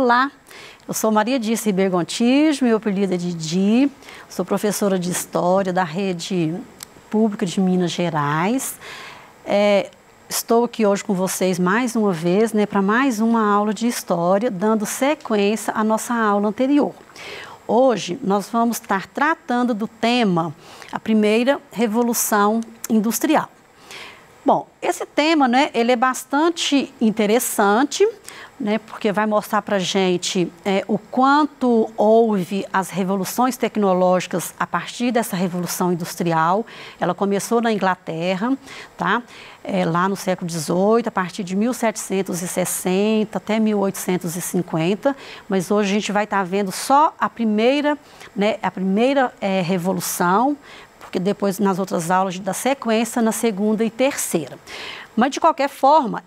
Olá, eu sou Maria Dirce Ribeiro Gontijo, meu apelido é Didi, sou professora de História da Rede Pública de Minas Gerais. Estou aqui hoje com vocês mais uma vez, para mais uma aula de História, dando sequência à nossa aula anterior. Hoje nós vamos estar tratando do tema a primeira Revolução Industrial. Bom, esse tema, ele é bastante interessante, porque vai mostrar para a gente o quanto houve as revoluções tecnológicas a partir dessa Revolução Industrial. Ela começou na Inglaterra, tá? Lá no século XVIII, a partir de 1760 até 1850, mas hoje a gente vai estar vendo só a primeira, revolução, porque depois nas outras aulas a gente dá sequência na segunda e terceira. Mas, de qualquer forma,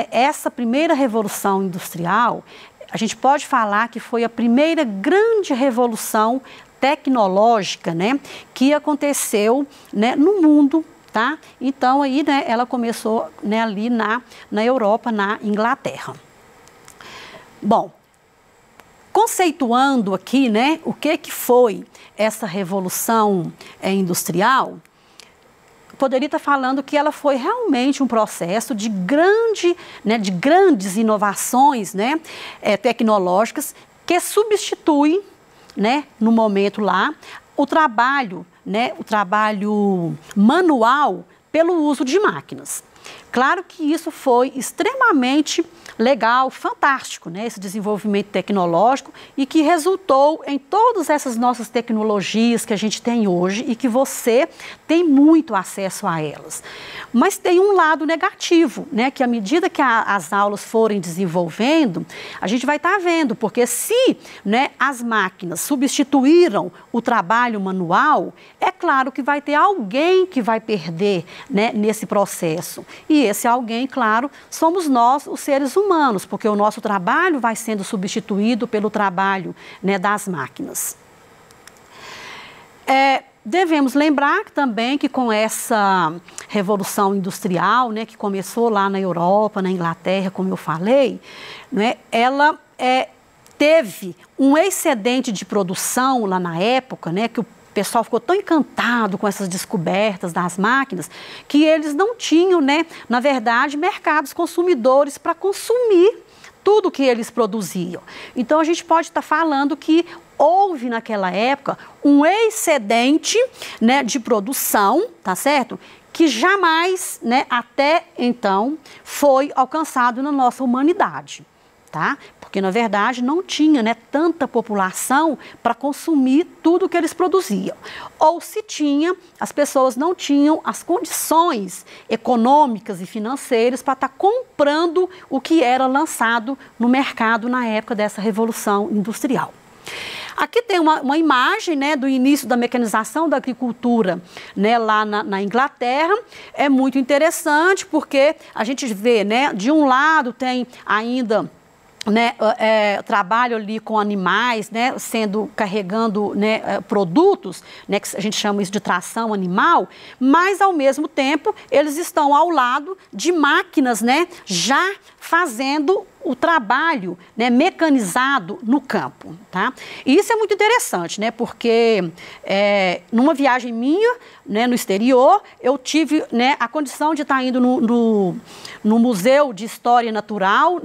essa primeira Revolução Industrial, a gente pode falar que foi a primeira grande revolução tecnológica, que aconteceu, no mundo, tá? Então, aí, ela começou, ali na Europa, na Inglaterra. Bom, conceituando aqui, o que foi essa Revolução Industrial, poderia estar falando que ela foi realmente um processo de grandes inovações, tecnológicas que substituem, no momento lá, o trabalho manual pelo uso de máquinas. Claro que isso foi extremamente legal, fantástico, esse desenvolvimento tecnológico e que resultou em todas essas nossas tecnologias que a gente tem hoje e que você tem muito acesso a elas. Mas tem um lado negativo, que à medida que as aulas forem desenvolvendo, a gente vai estar vendo, porque se as máquinas substituíram o trabalho manual, é claro que vai ter alguém que vai perder nesse processo. E esse alguém, claro, somos nós, os seres humanos, porque o nosso trabalho vai sendo substituído pelo trabalho das máquinas. Devemos lembrar também que com essa Revolução Industrial, que começou lá na Europa, na Inglaterra, como eu falei, ela teve um excedente de produção lá na época, que o pessoal ficou tão encantado com essas descobertas das máquinas que eles não tinham, na verdade, mercados consumidores para consumir tudo que eles produziam. Então, a gente pode estar falando que houve naquela época um excedente, de produção, tá certo? Que jamais, até então, foi alcançado na nossa humanidade, tá? Porque, na verdade, não tinha tanta população para consumir tudo que eles produziam. Ou se tinha, as pessoas não tinham as condições econômicas e financeiras para estar comprando o que era lançado no mercado na época dessa Revolução Industrial. Aqui tem uma imagem do início da mecanização da agricultura lá na Inglaterra. É muito interessante porque a gente vê, de um lado tem ainda trabalho ali com animais, carregando produtos, que a gente chama isso de tração animal, mas ao mesmo tempo eles estão ao lado de máquinas, já fazendo o trabalho mecanizado no campo, tá? E isso é muito interessante, porque numa viagem minha, no exterior, eu tive a condição de estar indo no Museu de História Natural,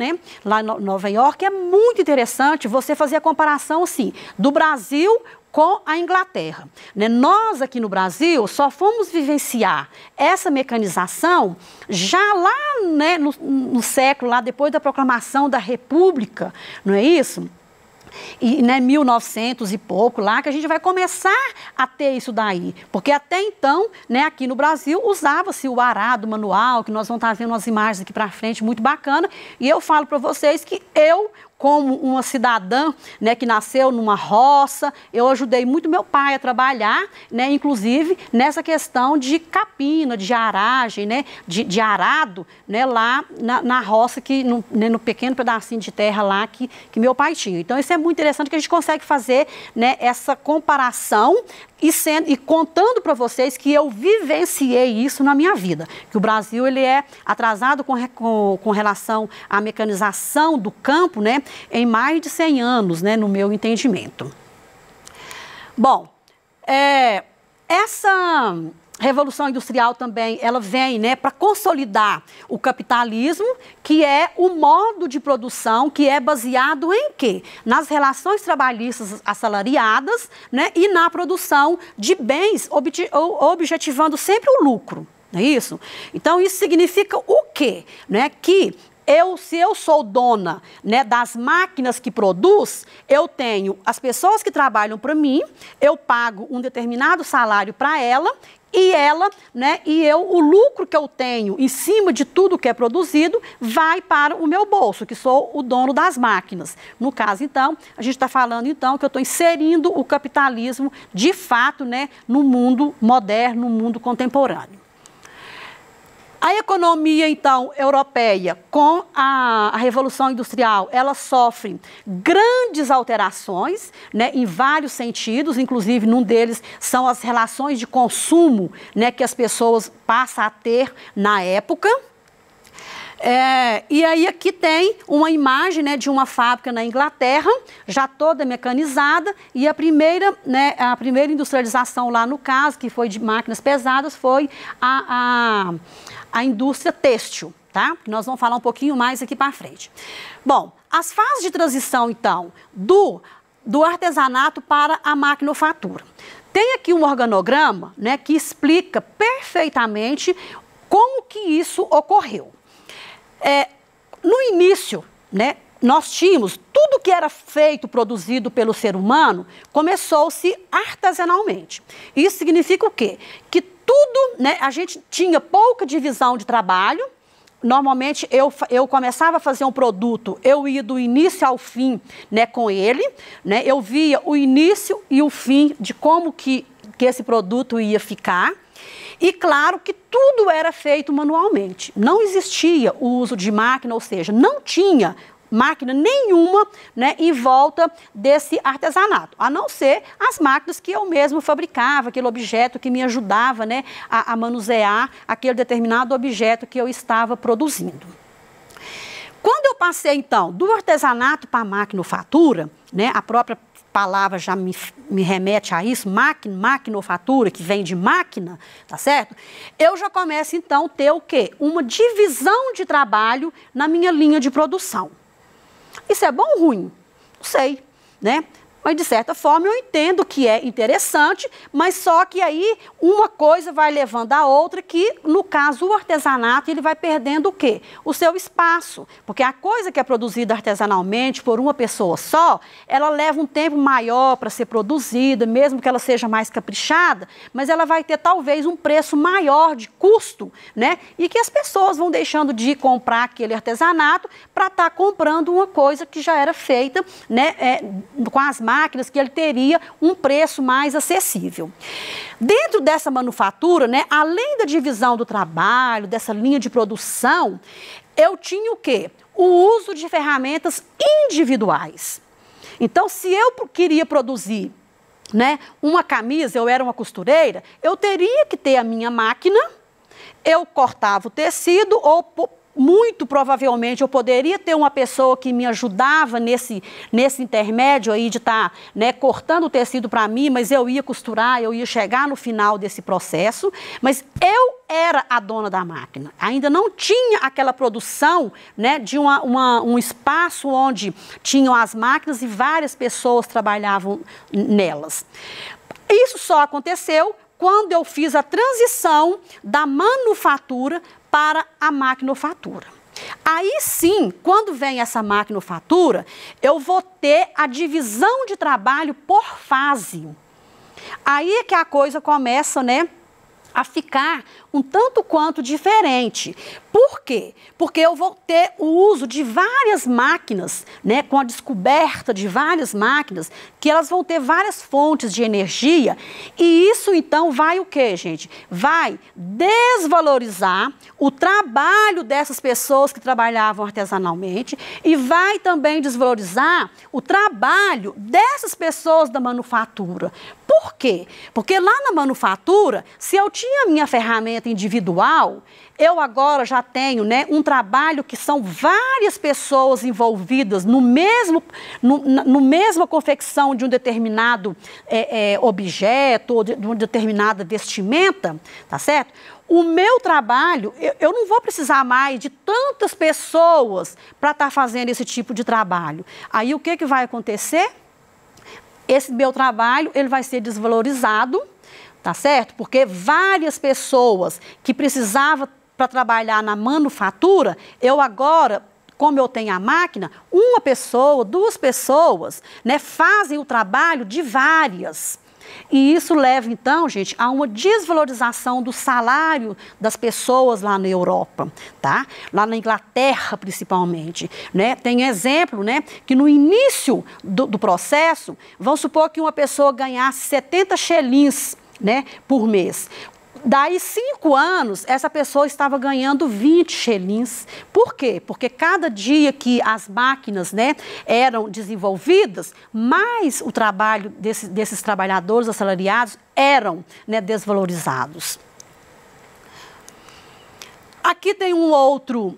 lá em Nova York. É muito interessante você fazer a comparação, assim, do Brasil com a Inglaterra. Nós aqui no Brasil só fomos vivenciar essa mecanização já lá no século, lá depois da proclamação da República, não é isso? E 1900 e pouco lá que a gente vai começar a ter isso daí, porque até então, aqui no Brasil usava-se o arado manual, que nós vamos estar vendo umas imagens aqui para frente muito bacana, e eu falo para vocês que eu, como uma cidadã, que nasceu numa roça, eu ajudei muito meu pai a trabalhar, inclusive nessa questão de capina, de aragem, de arado, lá na roça, no pequeno pedacinho de terra lá que meu pai tinha. Então, isso é muito interessante que a gente consegue fazer, essa comparação e contando para vocês que eu vivenciei isso na minha vida, que o Brasil ele é atrasado com relação à mecanização do campo, né, em mais de 100 anos, né, no meu entendimento. Bom, essa Revolução Industrial também, ela vem, né, para consolidar o capitalismo, que é o modo de produção que é baseado em quê? Nas relações trabalhistas assalariadas, né, e na produção de bens, objetivando sempre o lucro, não é isso? Então, isso significa o quê? Né, que se eu sou dona, né, das máquinas que produz, eu tenho as pessoas que trabalham para mim, eu pago um determinado salário para ela, e né, o lucro que eu tenho em cima de tudo que é produzido vai para o meu bolso, que sou o dono das máquinas. No caso, então, a gente está falando, então, que eu estou inserindo o capitalismo, de fato, né, no mundo moderno, no mundo contemporâneo. A economia, então, europeia, com a Revolução Industrial, ela sofre grandes alterações, né, em vários sentidos, inclusive num deles são as relações de consumo, né, que as pessoas passam a ter na época. E aí aqui tem uma imagem, né, de uma fábrica na Inglaterra, já toda mecanizada, e a primeira industrialização lá no caso, que foi de máquinas pesadas, foi a indústria têxtil, tá? Nós vamos falar um pouquinho mais aqui para frente. Bom, as fases de transição, então, do artesanato para a maquinofatura. Tem aqui um organograma, né, que explica perfeitamente como que isso ocorreu. No início, né, nós tínhamos tudo que era feito, produzido pelo ser humano, começou-se artesanalmente. Isso significa o quê? Que tudo, né, a gente tinha pouca divisão de trabalho. Normalmente eu começava a fazer um produto, eu ia do início ao fim, né, com ele, né, eu via o início e o fim de como que esse produto ia ficar. E claro que tudo era feito manualmente, não existia o uso de máquina, ou seja, não tinha máquina nenhuma, né, em volta desse artesanato, a não ser as máquinas que eu mesmo fabricava, aquele objeto que me ajudava, né, a manusear aquele determinado objeto que eu estava produzindo. Quando eu passei, então, do artesanato para a maquinofatura, né, a própria palavra já me remete a isso, maquinofatura, que vem de máquina, tá certo? Eu já começo, então, a ter o quê? Uma divisão de trabalho na minha linha de produção. Isso é bom ou ruim? Não sei, né? Mas, de certa forma, eu entendo que é interessante, mas só que aí uma coisa vai levando a outra, que, no caso, o artesanato, ele vai perdendo o quê? O seu espaço. Porque a coisa que é produzida artesanalmente por uma pessoa só, ela leva um tempo maior para ser produzida, mesmo que ela seja mais caprichada, mas ela vai ter, talvez, um preço maior de custo, né? E que as pessoas vão deixando de comprar aquele artesanato para estar comprando uma coisa que já era feita, né, com as máquinas, que ele teria um preço mais acessível. Dentro dessa manufatura, né, além da divisão do trabalho, dessa linha de produção, eu tinha o quê? O uso de ferramentas individuais. Então, se eu queria produzir, né, uma camisa, eu era uma costureira, eu teria que ter a minha máquina, eu cortava o tecido, ou muito provavelmente eu poderia ter uma pessoa que me ajudava nesse intermédio aí de estar, né, cortando o tecido para mim, mas eu ia costurar, eu ia chegar no final desse processo, mas eu era a dona da máquina. Ainda não tinha aquela produção, né, de um espaço onde tinham as máquinas e várias pessoas trabalhavam nelas. Isso só aconteceu quando eu fiz a transição da manufatura para a maquinofatura. Aí sim, quando vem essa maquinofatura, eu vou ter a divisão de trabalho por fase. Aí é que a coisa começa, né, a ficar um tanto quanto diferente. Por quê? Porque eu vou ter o uso de várias máquinas, né, com a descoberta de várias máquinas, que elas vão ter várias fontes de energia, e isso então vai o quê, gente? Vai desvalorizar o trabalho dessas pessoas que trabalhavam artesanalmente e vai também desvalorizar o trabalho dessas pessoas da manufatura. Por quê? Porque lá na manufatura, se eu tinha minha ferramenta individual, eu agora já tenho, né, um trabalho que são várias pessoas envolvidas no mesma confecção de um determinado objeto ou de uma determinada vestimenta, tá certo? O meu trabalho, eu não vou precisar mais de tantas pessoas para estar fazendo esse tipo de trabalho. Aí o que vai acontecer? Esse meu trabalho, ele vai ser desvalorizado, tá certo? Porque várias pessoas que precisavam para trabalhar na manufatura, eu agora, como eu tenho a máquina, uma pessoa, duas pessoas, né, fazem o trabalho de várias. E isso leva, então, gente, a uma desvalorização do salário das pessoas lá na Europa, tá? Lá na Inglaterra, principalmente, né? Tem exemplo, né, que no início do processo, vamos supor que uma pessoa ganhasse 70 xelins, né, por mês. Daí 5 anos, essa pessoa estava ganhando 20 xelins. Por quê? Porque cada dia que as máquinas, né, eram desenvolvidas, mais o trabalho desses trabalhadores assalariados eram, né, desvalorizados. Aqui tem um outro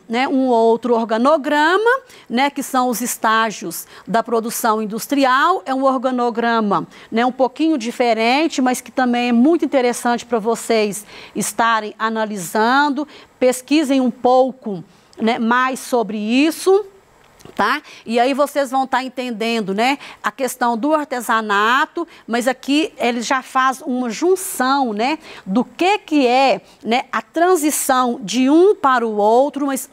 organograma, né, que são os estágios da produção industrial. É um organograma, né, um pouquinho diferente, mas que também é muito interessante para vocês estarem analisando. Pesquisem um pouco, né, mais sobre isso. Tá? E aí vocês vão estar entendendo, né, a questão do artesanato, mas aqui ele já faz uma junção, né, do que é, né, a transição de um para o outro, mas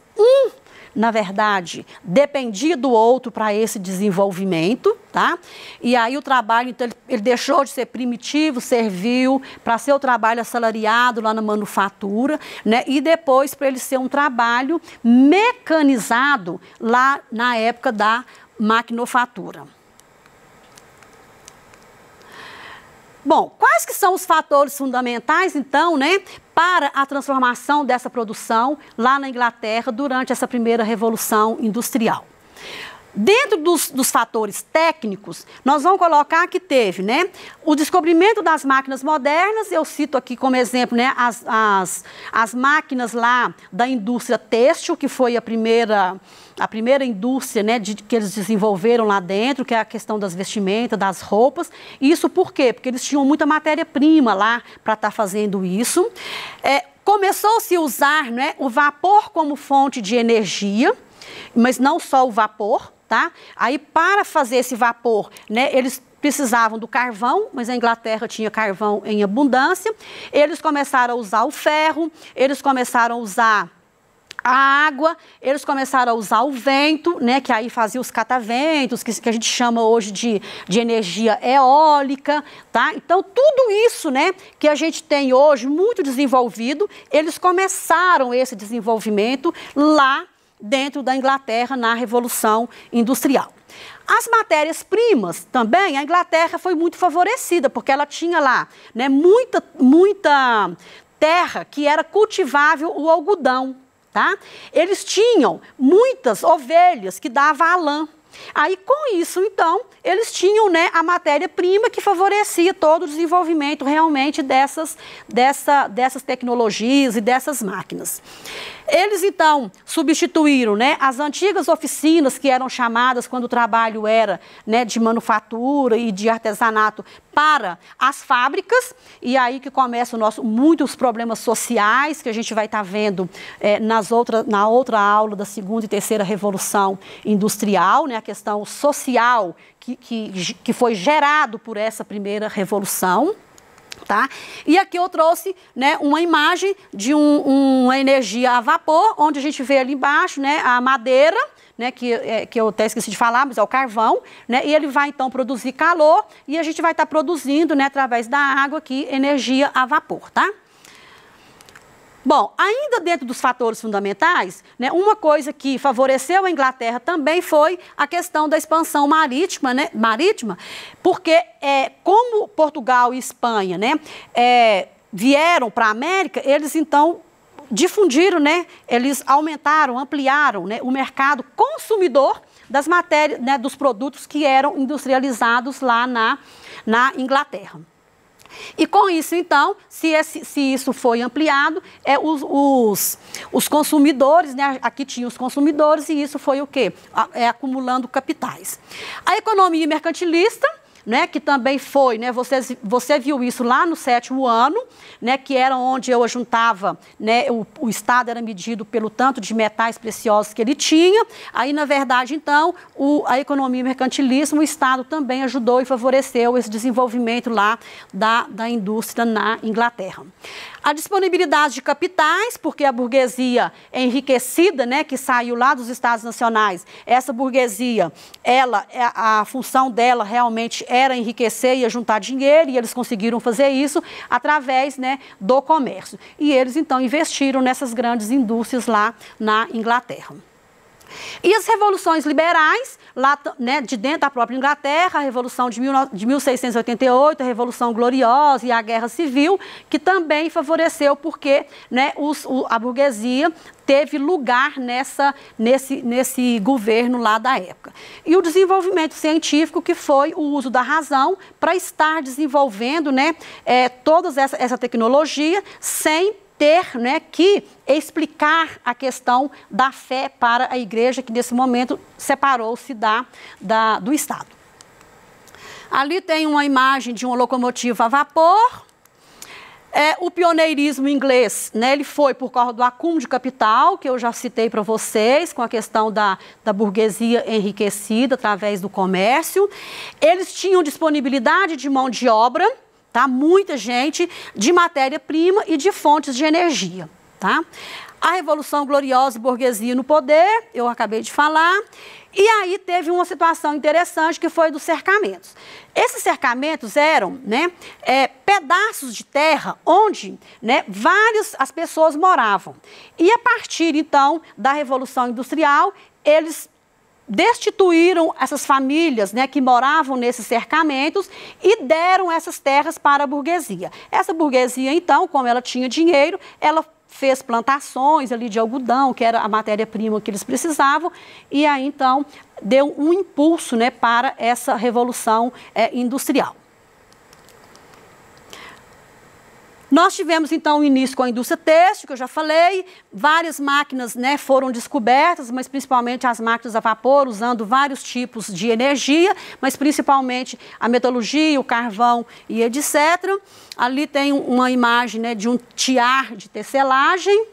na verdade, dependia do outro para esse desenvolvimento, tá? E aí o trabalho, então, ele deixou de ser primitivo, serviu para ser o trabalho assalariado lá na manufatura, né? E depois para ele ser um trabalho mecanizado lá na época da maquinofatura. Bom, quais que são os fatores fundamentais, então, né, para a transformação dessa produção lá na Inglaterra durante essa primeira revolução industrial? Dentro dos fatores técnicos, nós vamos colocar que teve, né, o descobrimento das máquinas modernas. Eu cito aqui como exemplo, né, as máquinas lá da indústria têxtil, que foi a primeira indústria, né, que eles desenvolveram lá dentro, que é a questão das vestimentas, das roupas. Isso por quê? Porque eles tinham muita matéria-prima lá para estar fazendo isso. Começou-se a usar, né, o vapor como fonte de energia, mas não só o vapor, tá? Aí, para fazer esse vapor, né, eles precisavam do carvão, mas a Inglaterra tinha carvão em abundância. Eles começaram a usar o ferro, eles começaram a usar a água, eles começaram a usar o vento, né, que aí fazia os cataventos, que a gente chama hoje de energia eólica, tá? Então, tudo isso, né, que a gente tem hoje muito desenvolvido, eles começaram esse desenvolvimento lá dentro da Inglaterra na Revolução Industrial. As matérias-primas também, a Inglaterra foi muito favorecida, porque ela tinha lá, né, muita terra que era cultivável o algodão, tá? Eles tinham muitas ovelhas que davam a lã. Aí, com isso, então, eles tinham, né, a matéria-prima que favorecia todo o desenvolvimento realmente dessas tecnologias e dessas máquinas. Eles, então, substituíram, né, as antigas oficinas que eram chamadas quando o trabalho era, né, de manufatura e de artesanato para as fábricas, e aí que começam muitos problemas sociais que a gente vai estar vendo na outra aula da segunda e terceira revolução industrial, né, a questão social que foi gerado por essa primeira revolução. Tá? E aqui eu trouxe, né, uma imagem de uma energia a vapor, onde a gente vê ali embaixo, né, a madeira, né, que eu até esqueci de falar, mas é o carvão, né, e ele vai então produzir calor e a gente vai estar produzindo, né, através da água aqui, energia a vapor, tá? Bom, ainda dentro dos fatores fundamentais, né, uma coisa que favoreceu a Inglaterra também foi a questão da expansão marítima, né, porque como Portugal e Espanha, né, vieram para a América, eles então difundiram, né, eles aumentaram, ampliaram, né, o mercado consumidor das matérias, né, dos produtos que eram industrializados lá na Inglaterra. E com isso, então, se isso foi ampliado, os consumidores, né, aqui tinha os consumidores, e isso foi o quê? Acumulando capitais. A economia mercantilista, né, que também foi, né, você viu isso lá no 7º ano, né, que era onde eu juntava, né, o Estado era medido pelo tanto de metais preciosos que ele tinha. Aí, na verdade, então, a economia mercantilista, o Estado também ajudou e favoreceu esse desenvolvimento lá da indústria na Inglaterra. A disponibilidade de capitais, porque a burguesia enriquecida, né, que saiu lá dos Estados Nacionais, essa burguesia, a função dela realmente era enriquecer e juntar dinheiro, e eles conseguiram fazer isso através, né, do comércio. E eles, então, investiram nessas grandes indústrias lá na Inglaterra. E as revoluções liberais, lá, né, de dentro da própria Inglaterra, a Revolução de 1688, a Revolução Gloriosa e a Guerra Civil, que também favoreceu porque, né, a burguesia teve lugar nesse governo lá da época. E o desenvolvimento científico, que foi o uso da razão para estar desenvolvendo, né, toda essa tecnologia sem ter, né, que explicar a questão da fé para a igreja, que nesse momento separou-se do Estado. Ali tem uma imagem de uma locomotiva a vapor. O pioneirismo inglês, né, ele foi por causa do acúmulo de capital, que eu já citei para vocês, com a questão da burguesia enriquecida através do comércio. Eles tinham disponibilidade de mão de obra, tá? Muita gente, de matéria-prima e de fontes de energia, tá? A Revolução Gloriosa e burguesia no poder, eu acabei de falar. E aí teve uma situação interessante, que foi dos cercamentos. Esses cercamentos eram, né, pedaços de terra onde, né, as pessoas moravam. E a partir, então, da Revolução Industrial, eles destituíram essas famílias, né, que moravam nesses cercamentos e deram essas terras para a burguesia. Essa burguesia, então, como ela tinha dinheiro, ela fez plantações ali de algodão, que era a matéria-prima que eles precisavam, e aí, então, deu um impulso, né, para essa revolução industrial. Nós tivemos, então, o início com a indústria têxtil, que eu já falei. Várias máquinas, né, foram descobertas, mas principalmente as máquinas a vapor, usando vários tipos de energia, mas principalmente a metalurgia, o carvão e etc. Ali tem uma imagem, né, de um tiar de tecelagem.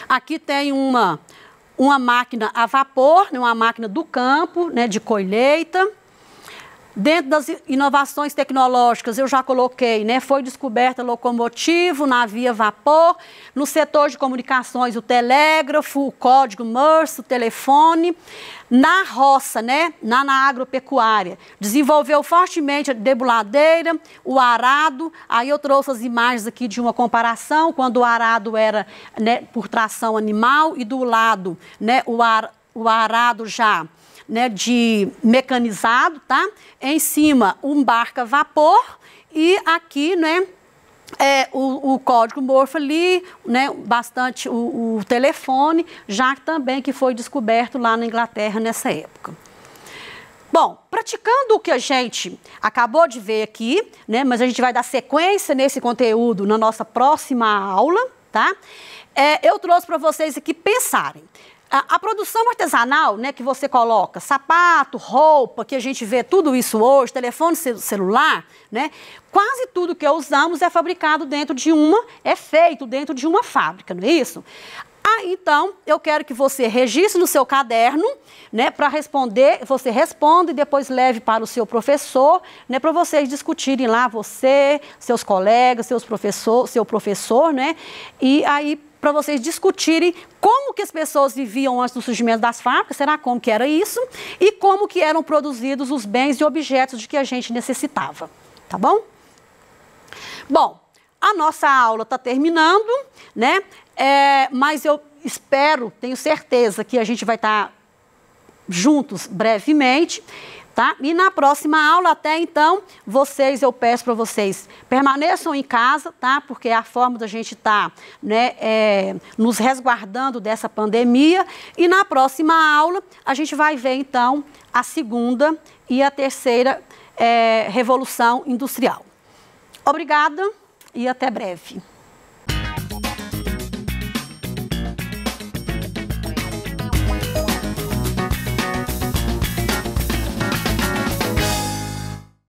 Aqui tem uma máquina a vapor, né, uma máquina do campo, né, de colheita. Dentro das inovações tecnológicas, eu já coloquei, né, foi descoberta locomotivo, navio a vapor. No setor de comunicações, o telégrafo, o código Morse, o telefone. Na roça, né, na agropecuária, desenvolveu fortemente a debuladeira, o arado. Aí eu trouxe as imagens aqui de uma comparação, quando o arado era, né, por tração animal, e do lado, né, o arado já, né, de mecanizado, tá? Em cima, um barco a vapor, e aqui, né, o código Morse ali, né, bastante o telefone, já também que foi descoberto lá na Inglaterra nessa época. Bom, praticando o que a gente acabou de ver aqui, né, mas a gente vai dar sequência nesse conteúdo na nossa próxima aula, tá? Eu trouxe para vocês aqui pensarem. A produção artesanal, né, que você coloca sapato, roupa, que a gente vê tudo isso hoje, telefone celular, né, quase tudo que usamos é fabricado feito dentro de uma fábrica, não é isso? Então, eu quero que você registre no seu caderno, né, para responder, você responda e depois leve para o seu professor, né, para vocês discutirem lá, você, seus colegas, seu professor, né, e aí para vocês discutirem como que as pessoas viviam antes do surgimento das fábricas, como que era isso, e como que eram produzidos os bens e objetos de que a gente necessitava, tá bom? Bom, a nossa aula está terminando, né, mas eu espero, tenho certeza que a gente vai estar juntos brevemente, tá? E na próxima aula, até então, eu peço para vocês, permaneçam em casa, tá? Porque é a forma da gente estar, né, nos resguardando dessa pandemia. E na próxima aula, a gente vai ver, então, a segunda e a terceira revolução industrial. Obrigada e até breve.